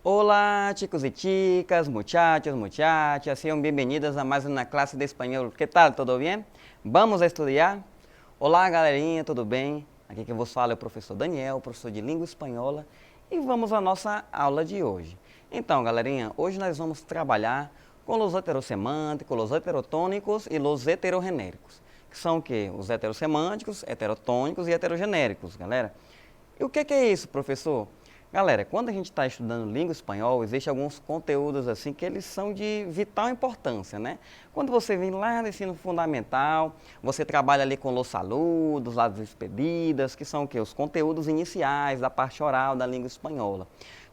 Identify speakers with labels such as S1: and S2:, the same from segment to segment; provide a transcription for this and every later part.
S1: Olá, chicos y chicas, muchachos, muchachas, sean bienvenidos a mais uma classe de espanhol. Que tal, tudo bem? Vamos a estudar? Olá, galerinha, tudo bem? Aqui quem vos fala é o professor Daniel, professor de língua espanhola, e vamos à nossa aula de hoje. Então, galerinha, hoje nós vamos trabalhar com os heterossemânticos, os heterotônicos e os heterogenéricos, que são o quê? Os heterossemânticos, heterotônicos e heterogenéricos, galera. E o que é isso, professor? Galera, quando a gente está estudando língua espanhola, existem alguns conteúdos assim que eles são de vital importância, né? Quando você vem lá no ensino fundamental, você trabalha ali com os saludos, as despedidas, que são o quê? Os conteúdos iniciais da parte oral da língua espanhola.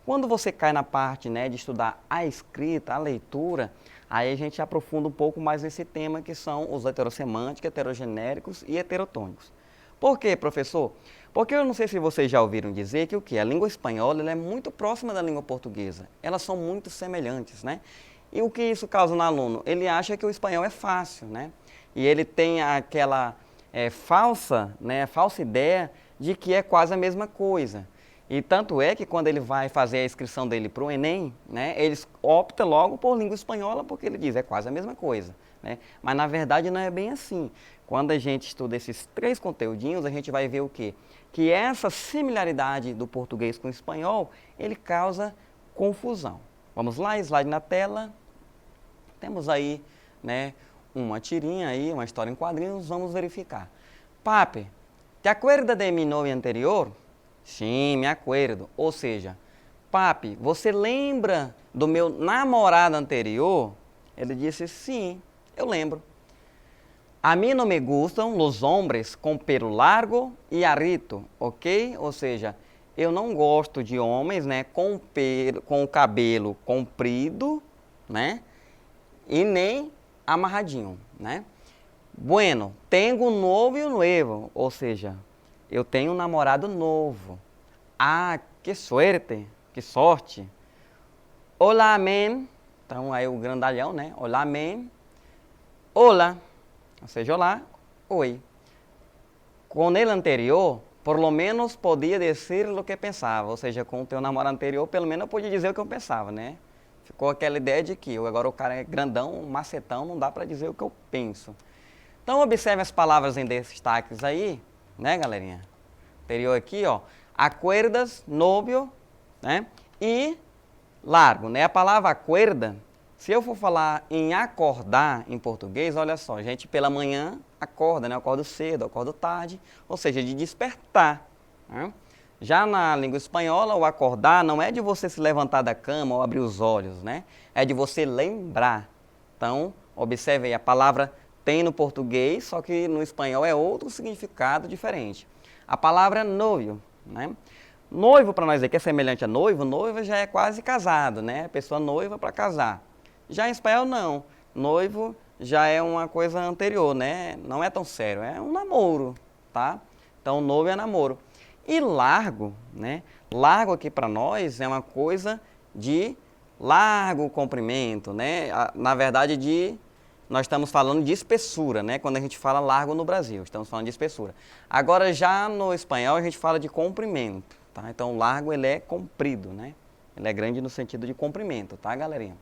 S1: Quando você cai na parte, né, de estudar a escrita, a leitura, aí a gente aprofunda um pouco mais nesse tema que são os heterossemânticos, heterogenéricos e heterotônicos. Por quê, professor? Porque eu não sei se vocês já ouviram dizer que o quê? A língua espanhola ela é muito próxima da língua portuguesa. Elas são muito semelhantes, né? E o que isso causa no aluno? Ele acha que o espanhol é fácil, né? E ele tem aquela falsa ideia de que é quase a mesma coisa. E tanto é que quando ele vai fazer a inscrição dele para o Enem, né, ele opta logo por língua espanhola porque ele diz é quase a mesma coisa, né? Mas na verdade não é bem assim. Quando a gente estuda esses três conteúdinhos, a gente vai ver o quê? Que essa similaridade do português com o espanhol, ele causa confusão. Vamos lá, slide na tela. Temos aí, né, uma tirinha aí, uma história em quadrinhos, vamos verificar. Papi, ¿te acuerdas de mi novia anterior? Sim, me acuerdo. Ou seja, papi, você lembra do meu namorado anterior? Ele disse, sim, eu lembro. A mim não me gustam os homens com pelo largo e arrito, ok? Ou seja, eu não gosto de homens, né, com o cabelo comprido, né, e nem amarradinho, né? Bueno, tenho um novio nuevo, ou seja, eu tenho um namorado novo. Ah, que suerte, que sorte. Olá, man. Então aí o grandalhão, né? Olá, man. Olá. Ou seja, olá, oi. Com ele anterior, por lo menos podia dizer o que pensava. Ou seja, com o teu namorado anterior, pelo menos eu podia dizer o que eu pensava, né? Ficou aquela ideia de que agora o cara é grandão, macetão, não dá para dizer o que eu penso. Então, observe as palavras em destaques aí, né, galerinha? Anterior aqui, ó. Acuerdas, novio, né? E largo, né? A palavra acuerda, se eu for falar em acordar em português, olha só, gente pela manhã acorda, né? Eu acordo cedo, eu acordo tarde, ou seja, de despertar, né? Já na língua espanhola, o acordar não é de você se levantar da cama ou abrir os olhos, né? É de você lembrar. Então, observe aí, a palavra tem no português, só que no espanhol é outro significado diferente. A palavra novio, né? Noivo, para nós dizer que é semelhante a noivo, noivo já é quase casado, né? A pessoa noiva para casar. Já em espanhol, não. Noivo já é uma coisa anterior, né? Não é tão sério, é um namoro, tá? Então, noivo é namoro. E largo, né? Largo aqui para nós é uma coisa de largo comprimento, né? Na verdade, nós estamos falando de espessura, né? Quando a gente fala largo no Brasil, estamos falando de espessura. Agora, já no espanhol, a gente fala de comprimento, tá? Então, largo, ele é comprido, né? Ele é grande no sentido de comprimento, tá, galerinha?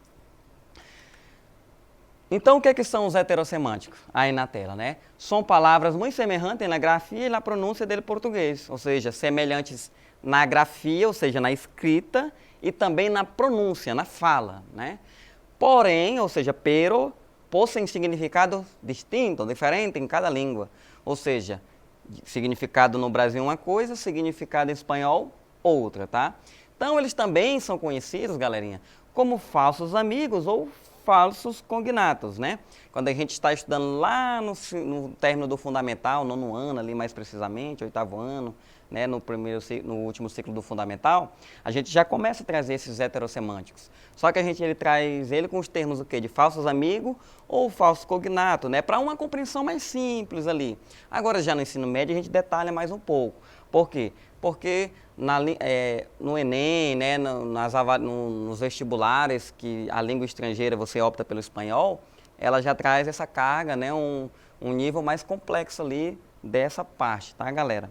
S1: Então, o que são os heterossemânticos? Aí na tela, né? São palavras muito semelhantes na grafia e na pronúncia dele português, ou seja, semelhantes na grafia, ou seja, na escrita, e também na pronúncia, na fala, né? Porém, ou seja, possuem significado distinto, diferente em cada língua. Ou seja, significado no Brasil uma coisa, significado em espanhol outra, tá? Então, eles também são conhecidos, galerinha, como falsos amigos ou falsos cognatos, né? Quando a gente está estudando lá no término do fundamental, nono ano ali mais precisamente, oitavo ano, né, no último ciclo do fundamental, a gente já começa a trazer esses heterossemânticos. Só que ele traz ele com os termos o quê? De falsos amigos ou falsos cognato, né? Para uma compreensão mais simples ali. Agora já no ensino médio a gente detalha mais um pouco. Por quê? Porque no Enem, né, nos vestibulares, que a língua estrangeira você opta pelo espanhol, ela já traz essa carga, né, um nível mais complexo ali dessa parte, tá, galera?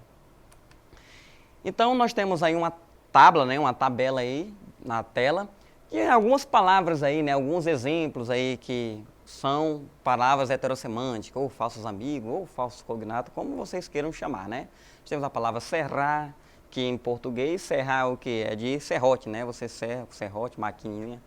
S1: Então, nós temos aí uma tábua, né, uma tabela aí na tela, e algumas palavras aí, né, alguns exemplos aí que são palavras heterossemânticas, ou falsos amigos, ou falsos cognatos, como vocês queiram chamar, né? Nós temos a palavra serrar, que em português, serrar é o que? É de serrote, né? Você serra, serrote, maquininha.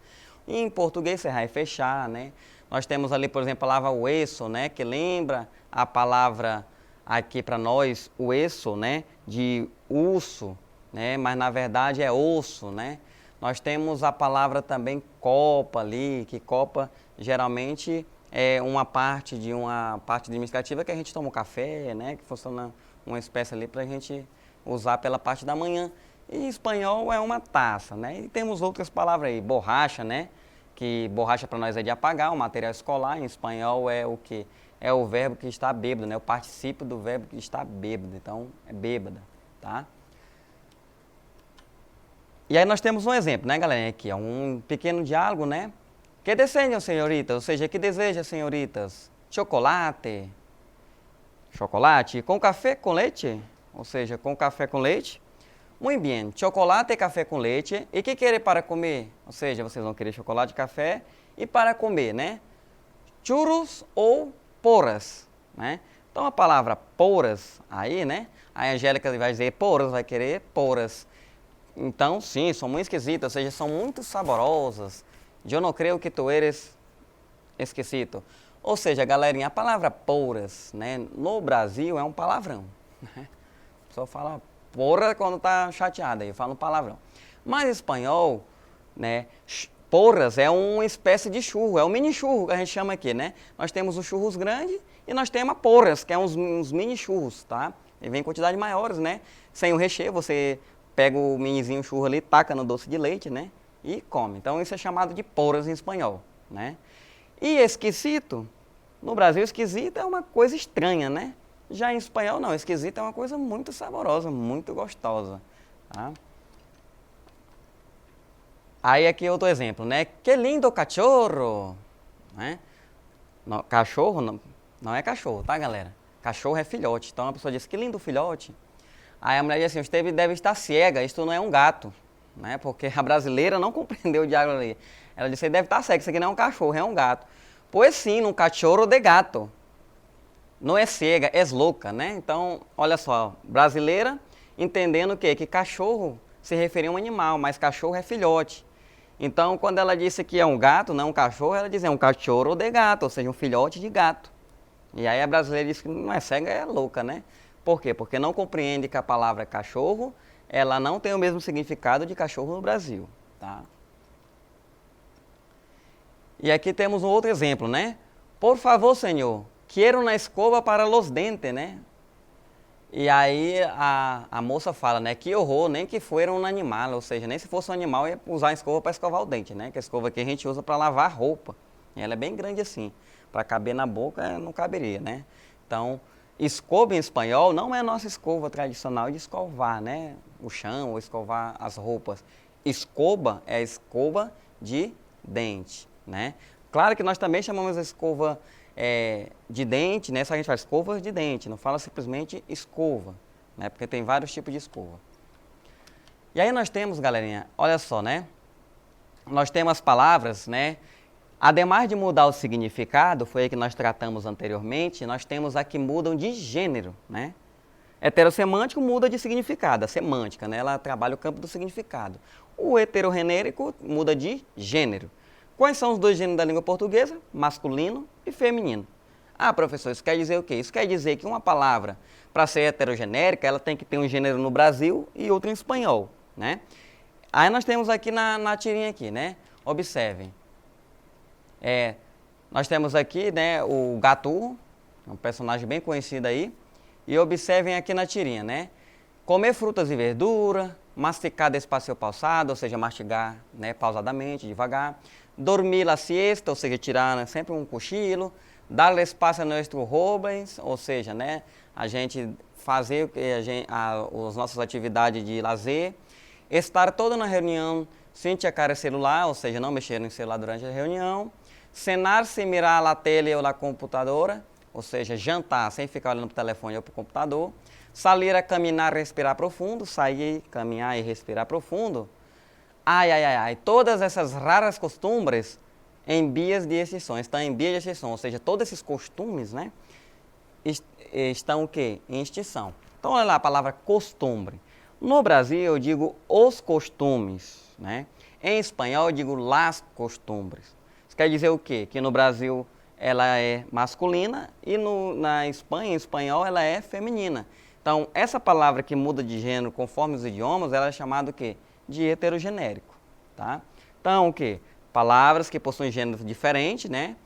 S1: E em português, serrar é fechar, né? Nós temos ali, por exemplo, a palavra hueso, né? Que lembra a palavra aqui para nós, hueso, né? De urso, né? Mas na verdade é osso, né? Nós temos a palavra também copa ali, que copa geralmente é uma parte administrativa que a gente toma um café, né? Que funciona uma espécie ali para a gente usar pela parte da manhã. E em espanhol é uma taça, né? E temos outras palavras aí, borracha, né? Que borracha para nós é de apagar, um material escolar. Em espanhol é o que? É o verbo que está bêbado, né? O particípio do verbo que está bêbado. Então, é bêbada, tá? E aí nós temos um exemplo, né, galera? Aqui, ó, um pequeno diálogo, né? Que desejam, senhoritas? Ou seja, que deseja, senhoritas? Chocolate. Chocolate com café com leite? Ou seja, com café com leite. Muito bem, chocolate e café com leite. E que querem para comer? Ou seja, vocês vão querer chocolate, café e para comer, né? Churros ou poras, né? Então a palavra poras aí, né? A Angélica vai dizer poras, vai querer poras. Então, sim, são muito esquisitas, ou seja, são muito saborosas. Eu não creio que tu eres esquisito. Ou seja, galerinha, a palavra poras, né, no Brasil é um palavrão. Né? A pessoa fala porra quando está chateada, aí fala um palavrão. Mas em espanhol, né, porras é uma espécie de churro, é um mini churro que a gente chama aqui, né? Nós temos os churros grandes e nós temos a porras, que é uns mini churros, tá? E vem em quantidades maiores, né? Sem o recheio, você pega o minizinho churro ali, taca no doce de leite, né? E come. Então isso é chamado de porras em espanhol, né? E esquisito, no Brasil esquisito é uma coisa estranha, né? Já em espanhol não, esquisito é uma coisa muito saborosa, muito gostosa, tá? Aí aqui outro exemplo, né? Que lindo cachorro, né? Não, cachorro não é cachorro, tá, galera? Cachorro é filhote. Então a pessoa diz, que lindo filhote. Aí a mulher diz assim, você deve estar cega, isto não é um gato, né? Porque a brasileira não compreendeu o diálogo ali. Ela disse, você deve estar cega, isso aqui não é um cachorro, é um gato. Pois sim, um cachorro de gato. Não é cega, é louca, né? Então, olha só, brasileira entendendo o quê? Que cachorro se referia a um animal, mas cachorro é filhote. Então, quando ela disse que é um gato, não um cachorro, ela dizia um cachorro de gato, ou seja, um filhote de gato. E aí a brasileira disse que não é cega, é louca, né? Por quê? Porque não compreende que a palavra cachorro, ela não tem o mesmo significado de cachorro no Brasil, tá? E aqui temos um outro exemplo, né? Por favor, senhor, quero uma escova para los dentes, né? E aí a moça fala, né? Que horror, nem que fosse um animal, ou seja, nem se fosse um animal ia usar a escova para escovar o dente, né? Que a escova aqui a gente usa para lavar roupa. E ela é bem grande assim, para caber na boca não caberia, né? Então, escova em espanhol não é a nossa escova tradicional de escovar, né? O chão ou escovar as roupas. Escova é a escova de dente, né? Claro que nós também chamamos a escova de dente, né? Só a gente faz escova de dente, não fala simplesmente escova, né? Porque tem vários tipos de escova. E aí nós temos, galerinha, olha só, né? Nós temos as palavras, né? Ademais de mudar o significado, foi aí que nós tratamos anteriormente, nós temos a que mudam de gênero, né? Heterossemântico muda de significado, a semântica, né? Ela trabalha o campo do significado. O heterogenérico muda de gênero. Quais são os dois gêneros da língua portuguesa? Masculino e feminino. Ah, professor, isso quer dizer o quê? Isso quer dizer que uma palavra, para ser heterogenérica, ela tem que ter um gênero no Brasil e outro em espanhol, né? Aí nós temos aqui na tirinha aqui, né? Observem. Nós temos aqui, né, o Gaturro, um personagem bem conhecido aí. E observem aqui na tirinha, né? Comer frutas e verdura, masticar despacio pausado, ou seja, mastigar, né, pausadamente, devagar. Dormir a siesta, ou seja, tirar, né, sempre um cochilo. Dar espaço a nossos jóvenes, ou seja, né, a gente fazer o que as nossas atividades de lazer, estar toda na reunião sem checar o celular, ou seja, não mexer no celular durante a reunião, cenar sem mirar a tela ou a computadora, ou seja, jantar sem ficar olhando para o telefone ou para o computador, sair a caminhar e respirar profundo, sair, caminhar e respirar profundo. Todas essas raras costumes em vias de extinção, estão em vias de extinção, ou seja, todos esses costumes, né, estão o quê? Em extinção. Então, olha lá a palavra costume. No Brasil, eu digo os costumes, né? Em espanhol, eu digo las costumbres. Isso quer dizer o quê? Que no Brasil ela é masculina e na Espanha, em espanhol, ela é feminina. Então, essa palavra que muda de gênero conforme os idiomas, ela é chamada o quê? De heterogenérico, tá? Então, o quê? Palavras que possuem gêneros diferentes, né?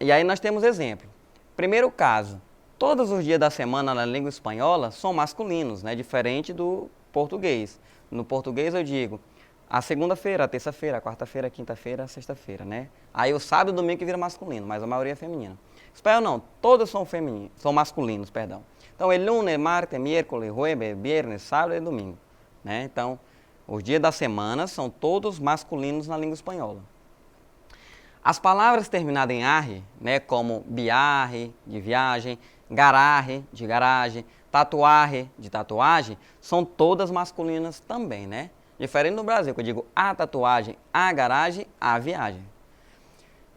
S1: E aí nós temos exemplo. Primeiro caso, todos os dias da semana na língua espanhola são masculinos, né? Diferente do português. No português eu digo a segunda-feira, a terça-feira, a quarta-feira, a quinta-feira, a sexta-feira, né? Aí o sábado e o domingo que vira masculino, mas a maioria é feminina. Espanhol não, todos são femininos, são masculinos, perdão. Então, é lunes, martes, miércoles, jueves, viernes, sábado e domingo, né? Então, os dias da semana são todos masculinos na língua espanhola. As palavras terminadas em arre, né, como viaje, de viagem, garage, de garagem, tatuaje, de tatuagem, são todas masculinas também, né? Diferente do Brasil, que eu digo a tatuagem, a garagem, a viagem.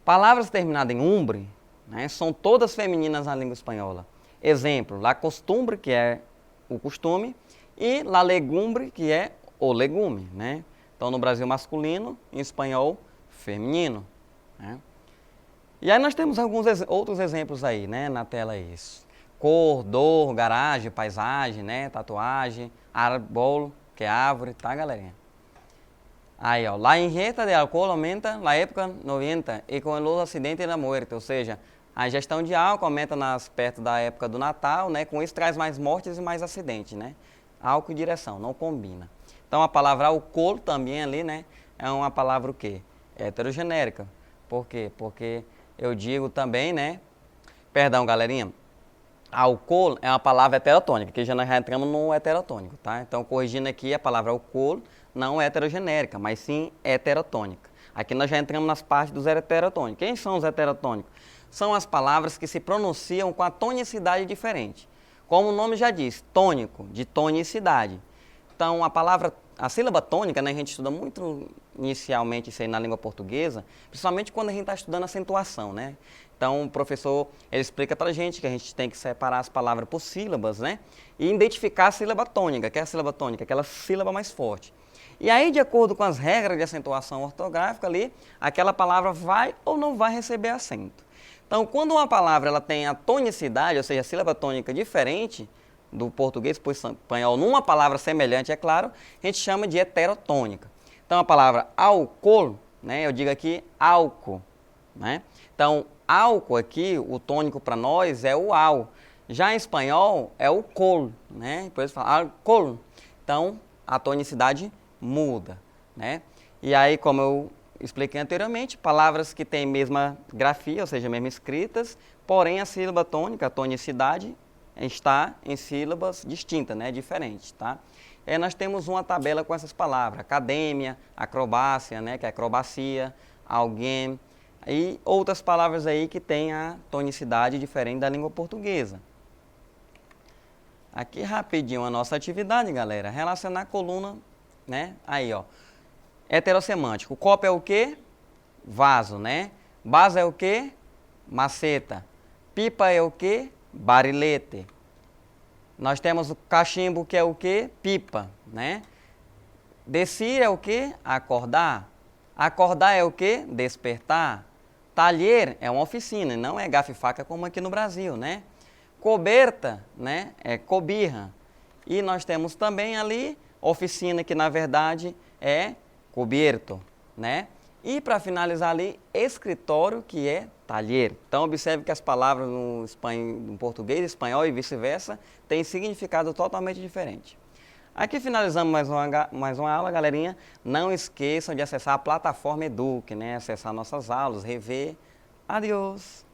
S1: Palavras terminadas em umbre, né, são todas femininas na língua espanhola. Exemplo, la costumbre, que é o costume, e la legumbre, que é o legume, né? Então, no Brasil, masculino, em espanhol, feminino, né? E aí nós temos alguns outros exemplos aí, né, na tela isso. Cor, dor, garagem, paisagem, né, tatuagem, árbol, que é árvore, tá, galerinha? Aí, ó, la ingesta de álcool aumenta na época 90 e com os acidentes da morte, ou seja, a ingestão de álcool aumenta perto da época do Natal, né, com isso traz mais mortes e mais acidentes, né? Álcool e direção, não combina. Então, a palavra álcool também ali, né, é uma palavra o quê? Heterogenérica. Por quê? Porque eu digo também, né, perdão, galerinha, álcool é uma palavra heterotônica, que nós já entramos no heterotônico, tá? Então, corrigindo aqui, a palavra álcool não é heterogenérica, mas sim heterotônica. Aqui nós já entramos nas partes dos heterotônicos. Quem são os heterotônicos? São as palavras que se pronunciam com a tonicidade diferente. Como o nome já diz, tônico, de tonicidade. Então, a sílaba tônica, né, a gente estuda muito inicialmente isso aí na língua portuguesa, principalmente quando a gente está estudando acentuação, né? Então, o professor, ele explica pra gente que a gente tem que separar as palavras por sílabas, né? E identificar a sílaba tônica, que é a sílaba tônica, aquela sílaba mais forte. E aí, de acordo com as regras de acentuação ortográfica ali, aquela palavra vai ou não vai receber acento. Então, quando uma palavra ela tem a tonicidade, ou seja, a sílaba tônica diferente do português para o espanhol, numa palavra semelhante, é claro, a gente chama de heterotônica. Então, a palavra álcool, né, eu digo aqui álcool, né? Então, álcool aqui, o tônico para nós é o al. Já em espanhol é o col, né? Por isso fala álcool. Então, a tonicidade muda, né? E aí, como eu expliquei anteriormente, palavras que têm mesma grafia, ou seja, mesmo escritas, porém a sílaba tônica, a tonicidade, está em sílabas distintas, né? Diferentes, tá? E aí nós temos uma tabela com essas palavras, academia, acrobácia, né? Que é acrobacia, alguém, e outras palavras aí que têm a tonicidade diferente da língua portuguesa. Aqui rapidinho a nossa atividade, galera, relacionar a coluna, né? Aí, ó, heterossemântico. Copo é o quê? Vaso, né? Base é o quê? Maceta. Pipa é o quê? Barilete. Nós temos o cachimbo, que é o quê? Pipa, né? Descer é o quê? Acordar. Acordar é o quê? Despertar. Talher é uma oficina, não é garfo e faca como aqui no Brasil, né? Coberta, né? É cobirra. E nós temos também ali oficina, que na verdade é coberto, né? E para finalizar ali, escritório, que é talher. Então observe que as palavras no português, espanhol e vice-versa têm significado totalmente diferente. Aqui finalizamos mais uma aula, galerinha. Não esqueçam de acessar a plataforma Eduque, né? Acessar nossas aulas, rever. Adiós!